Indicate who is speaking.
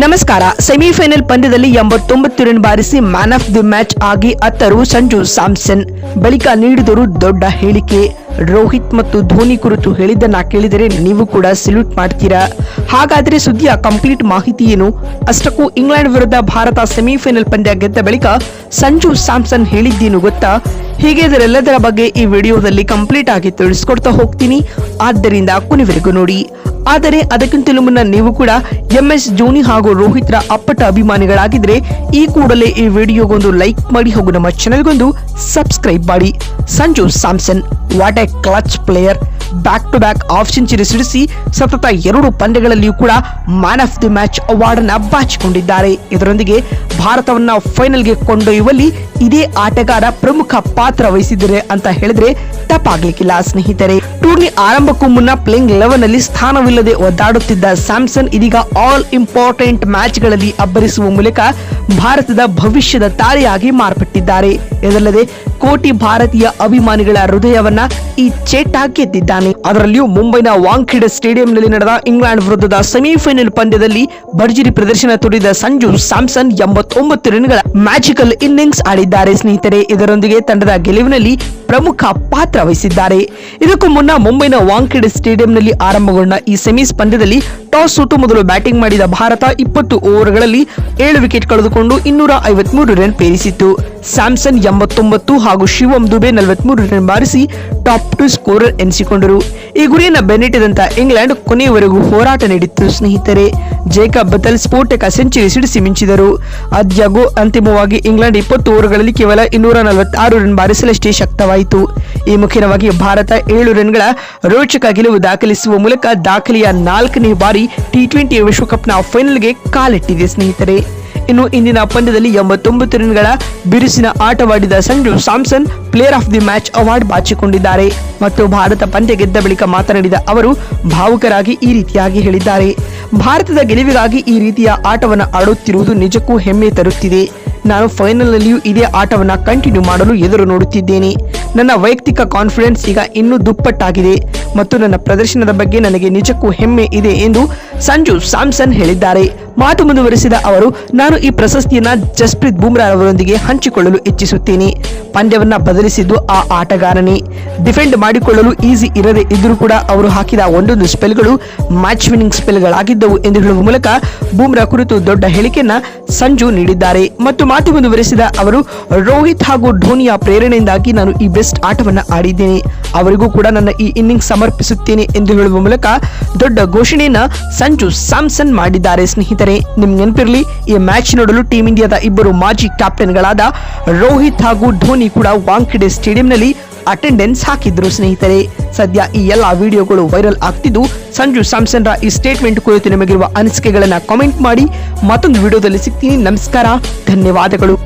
Speaker 1: ನಮಸ್ಕಾರ. ಸೆಮಿಫೈನಲ್ ಪಂದ್ಯದಲ್ಲಿ 89 ರನ್ ಬಾರಿಸಿ ಮ್ಯಾನ್ ಆಫ್ ದಿ ಮ್ಯಾಚ್ ಆಗಿ ಅತ್ತರು ಸಂಜು ಸ್ಯಾಮ್ಸನ್. ಬಳಿಕ ನೀಡಿದರು ದೊಡ್ಡ ಹೇಳಿಕೆ. ರೋಹಿತ್ ಮತ್ತು ಧೋನಿ ಕುರಿತು ಹೇಳಿದ್ದನ್ನ ಕೇಳಿದರೆ ನೀವು ಕೂಡ ಸಲ್ಯೂಟ್ ಮಾಡ್ತೀರಾ. ಹಾಗಾದ್ರೆ ಸುದ್ದಿಯ ಕಂಪ್ಲೀಟ್ ಮಾಹಿತಿ ಏನು? ಅಷ್ಟಕ್ಕೂ ಇಂಗ್ಲೆಂಡ್ ವಿರುದ್ಧ ಭಾರತ ಸೆಮಿಫೈನಲ್ ಪಂದ್ಯ ಗೆದ್ದ ಬಳಿಕ ಸಂಜು ಸ್ಯಾಮ್ಸನ್ ಹೇಳಿದ್ದೇನು ಗೊತ್ತಾ? ಹೀಗೆ ಇದರೆಲ್ಲದರ ಬಗ್ಗೆ ಈ ವಿಡಿಯೋದಲ್ಲಿ ಕಂಪ್ಲೀಟ್ ಆಗಿ ತಿಳಿಸ್ಕೊಡ್ತಾ ಹೋಗ್ತೀನಿ, ಆದ್ದರಿಂದ ಕೊನೆವರೆಗೂ ನೋಡಿ. ಆದರೆ ಅದಕ್ಕಿಂತಲೂ ಮುನ್ನ ನೀವು ಕೂಡ MS ಧೋನಿ ಹಾಗೂ ರೋಹಿತ್ರ ಅಪ್ಪಟ ಅಭಿಮಾನಿಗಳಾಗಿದ್ರೆ ಈ ಕೂಡಲೇ ಈ ವಿಡಿಯೋಗೊಂದು ಲೈಕ್ ಮಾಡಿ ಹಾಗೂ ನಮ್ಮ ಚಾನೆಲ್ಗೊಂದು ಸಬ್ಸ್ಕ್ರೈಬ್ ಮಾಡಿ. Sanju Samson what a clutch player. Back to back half century ಸಿಡಿಸಿ ಸತತ 2 ಪಂದ್ಯಗಳಲ್ಲಿಯೂ ಕೂಡ man of the match award ಅನ್ನು ಬಾಚಿಕೊಂಡಿದ್ದಾರೆ. ಇದರೊಂದಿಗೆ ಭಾರತವನ್ನ ಫೈನಲ್ಗೆ ಕೊಂಡೊಯ್ಯುವಲ್ಲಿ ಇದೇ ಆಟಗಾರ ಪ್ರಮುಖ ಪಾತ್ರ ವಹಿಸಿದ್ದಾರೆ ಅಂತ ಹೇಳಿದ್ರೆ ತಪ್ಪಾಗ್ಲಿಕ್ಕಿಲ್ಲ ಸ್ನೇಹಿತರೆ. ಟೂರ್ನಿ ಆರಂಭಕ್ಕೂ ಮುನ್ನ ಪ್ಲೇಯಿಂಗ್ 11 ಅಲ್ಲಿ ಸ್ಥಾನವಿಲ್ಲದೆ ಒದ್ದಾಡುತ್ತಿದ್ದ ಸ್ಯಾಮ್ಸನ್ ಇದೀಗ ಆಲ್ ಇಂಪಾರ್ಟೆಂಟ್ ಮ್ಯಾಚ್ ಗಳಲ್ಲಿ ಅಬ್ಬರಿಸುವ ಮೂಲಕ ಭಾರತದ ಭವಿಷ್ಯದ ತಾರೆಯಾಗಿ ಮಾರ್ಪಟ್ಟಿದ್ದಾರೆ. ಇದಲ್ಲದೆ ಕೋಟಿ ಭಾರತೀಯ ಅಭಿಮಾನಿಗಳ ಹೃದಯವನ್ನ ಈ ಚೇಟಾ ಗೆದ್ದಿದ್ದಾನೆ. ಅದರಲ್ಲಿಯೂ ಮುಂಬೈನ ವಾಂಖೇಡೆ ಸ್ಟೇಡಿಯಂನಲ್ಲಿ ನಡೆದ ಇಂಗ್ಲೆಂಡ್ ವಿರುದ್ಧದ ಸೆಮಿಫೈನಲ್ ಪಂದ್ಯದಲ್ಲಿ ಭರ್ಜರಿ ಪ್ರದರ್ಶನ ತೋರಿದ ಸಂಜು ಸ್ಯಾಮ್ಸನ್ 89 ರನ್ಗಳ ಮ್ಯಾಜಿಕಲ್ ಇನ್ನಿಂಗ್ಸ್ ಆಡಿದ್ದಾರೆ ಸ್ನೇಹಿತರೆ. ಇದರೊಂದಿಗೆ ತಂಡದ ಗೆಲುವಿನಲ್ಲಿ ಪ್ರಮುಖ ಪಾತ್ರ ವಹಿಸಿದ್ದಾರೆ. ಇದಕ್ಕೂ ಮುನ್ನ ಮುಂಬೈನ ವಾಂಖೇಡೆ ಸ್ಟೇಡಿಯಂನಲ್ಲಿ ಆರಂಭಗೊಂಡ ಈ ಸೆಮೀಸ್ ಪಂದ್ಯದಲ್ಲಿ ಟಾಸ್ ಸೋತು ಮೊದಲು ಬ್ಯಾಟಿಂಗ್ ಮಾಡಿದ ಭಾರತ 20 ಓವರ್ಗಳಲ್ಲಿ 7 ವಿಕೆಟ್ ಕಳೆದುಕೊಂಡು 253 ರನ್ ಪೇರಿಸಿತ್ತು. ಸ್ಯಾಮ್ಸನ್ 89 ಹಾಗೂ ಶಿವಮ್ ದುಬೆ 43 ರನ್ ಬಾರಿಸಿ ಟಾಪ್ 2 ಸ್ಕೋರರ್ ಎನಿಸಿಕೊಂಡರು. ಈ ಗುರಿಯನ್ನು ಬೆನ್ನಟ್ಟಿದಂತ ಇಂಗ್ಲೆಂಡ್ ಕೊನೆಯವರೆಗೂ ಹೋರಾಟ ನೀಡಿತ್ತು ಸ್ನೇಹಿತರೆ. ಜೇಕಬ್ ಬಥೆಲ್ ಸ್ಫೋಟಕ ಸೆಂಚುರಿ ಸಿಡಿಸಿ ಮಿಂಚಿದರು. ಆದಾಗ್ಯೂ ಅಂತಿಮವಾಗಿ ಇಂಗ್ಲೆಂಡ್ 20 ಓವರ್ಗಳಲ್ಲಿ ಕೇವಲ 246 ರನ್ ಬಾರಿಸಲಷ್ಟೇ ಶಕ್ತವಾಯಿತು. ಈ ಮುಖ್ಯವಾಗಿ ಭಾರತ 7 ರನ್ಗಳ ರೋಚಕ ಗೆಲುವು ದಾಖಲಿಸುವ ಮೂಲಕ ದಾಖಲೆಯ 4ನೇ ಬಾರಿ T20 ವಿಶ್ವಕಪ್ನ ಫೈನಲ್ಗೆ ಕಾಲಿಟ್ಟಿದೆ ಸ್ನೇಹಿತರೆ. ಇನ್ನು ಇಂದಿನ ಪಂದ್ಯದಲ್ಲಿ 89 ರನ್ಗಳ ಬಿರುಸಿನ ಆಟವಾಡಿದ Sanju Samson player of the match award ಬಾಚಿಕೊಂಡಿದ್ದಾರೆ. ಮತ್ತು ಭಾರತ ಪಂದ್ಯ ಗೆದ್ದ ಬಳಿಕ ಮಾತನಾಡಿದ ಅವರು ಭಾವುಕರಾಗಿ ಈ ರೀತಿಯಾಗಿ ಹೇಳಿದ್ದಾರೆ. ಭಾರತದ ಗೆಲುವಿಗಾಗಿ ಈ ರೀತಿಯ ಆಟವನ್ನು ಆಡುತ್ತಿರುವುದು ನಿಜಕ್ಕೂ ಹೆಮ್ಮೆ ತರುತ್ತಿದೆ. ನಾನು ಫೈನಲ್ನಲ್ಲಿಯೂ ಇದೇ ಆಟವನ್ನು ಕಂಟಿನ್ಯೂ ಮಾಡಲು ಎದುರು ನೋಡುತ್ತಿದ್ದೇನೆ. ನನ್ನ ವೈಯಕ್ತಿಕ ಕಾನ್ಫಿಡೆನ್ಸ್ ಈಗ ಇನ್ನೂ ದುಪ್ಪಟ್ಟಾಗಿದೆ ಮತ್ತು ನನ್ನ ಪ್ರದರ್ಶನದ ಬಗ್ಗೆ ನನಗೆ ನಿಜಕ್ಕೂ ಹೆಮ್ಮೆ ಇದೆ ಎಂದು ಸಂಜು ಸ್ಯಾಮ್ಸನ್ ಹೇಳಿದ್ದಾರೆ. ಮಾತು ಮುಂದುವರೆಸಿದ ಅವರು, ನಾನು ಈ ಪ್ರಶಸ್ತಿಯನ್ನ ಜಸ್ಪ್ರೀತ್ ಬುಮ್ರಾ ಅವರೊಂದಿಗೆ ಹಂಚಿಕೊಳ್ಳಲು ಇಚ್ಛಿಸುತ್ತೇನೆ. ಪಂದ್ಯವನ್ನ ಬದಲಿಸಿದ್ದು ಆ ಆಟಗಾರನೇ. ಡಿಫೆಂಡ್ ಮಾಡಿಕೊಳ್ಳಲು ಈಸಿ ಇರದೇ ಇದ್ರೂ ಕೂಡ ಅವರು ಹಾಕಿದ ಒಂದೊಂದು ಸ್ಪೆಲ್ಗಳು ಮ್ಯಾಚ್ ವಿನ್ನಿಂಗ್ ಸ್ಪೆಲ್ಗಳಾಗಿದ್ದವು ಎಂದು ಹೇಳುವ ಮೂಲಕ ಬುಮ್ರಾ ಕುರಿತು ದೊಡ್ಡ ಹೇಳಿಕೆಯನ್ನ ಸಂಜು ನೀಡಿದ್ದಾರೆ. ಮತ್ತು ಮಾತು ಮುಂದುವರೆಸಿದ ಅವರು, ರೋಹಿತ್ ಹಾಗೂ ಧೋನಿಯ ಪ್ರೇರಣೆಯಿಂದಾಗಿ ನಾನು ಈ ಬೆಸ್ಟ್ ಆಟವನ್ನ ಆಡಿದ್ದೇನೆ. ಅವರಿಗೂ ಕೂಡ ನನ್ನ ಈ ಇನ್ನಿಂಗ್ಸ್ ಸಮರ್ಪಿಸುತ್ತೇನೆ ಎಂದು ಹೇಳುವ ಮೂಲಕ ದೊಡ್ಡ ಘೋಷಣೆಯನ್ನ ಸಂಜು ಸ್ಯಾಮ್ಸನ್ ಮಾಡಿದ್ದಾರೆ ಸ್ನೇಹಿತರೆ. ನಿಮ್ಗೆ ನೆನಪಿರಲಿ, ಈ ಮ್ಯಾಚ್ ನೋಡಲು ಟೀಮ್ ಇಂಡಿಯಾದ ಇಬ್ಬರು ಮಾಜಿ ಕ್ಯಾಪ್ಟನ್ಗಳಾದ ರೋಹಿತ್ ಹಾಗೂ ಧೋನಿ ಕೂಡ ವಾಂಖೇಡೆ ಸ್ಟೇಡಿಯಂನಲ್ಲಿ ಅಟೆಂಡೆನ್ಸ್ ಹಾಕಿದ್ರು ಸ್ನೇಹಿತರೆ. ಸದ್ಯ ಈ ಎಲ್ಲಾ ವಿಡಿಯೋಗಳು ವೈರಲ್ ಆಗ್ತಿದ್ದು, ಸಂಜು ಸ್ಯಾಮ್ಸನ್ ರ ಈ ಸ್ಟೇಟ್ಮೆಂಟ್ ಕುರಿತು ನಿಮಗಿರುವ ಅನಿಸಿಕೆಗಳನ್ನ ಕಾಮೆಂಟ್ ಮಾಡಿ. ಮತ್ತೊಂದು ವಿಡಿಯೋದಲ್ಲಿ ಸಿಗ್ತೀನಿ. ನಮಸ್ಕಾರ, ಧನ್ಯವಾದಗಳು.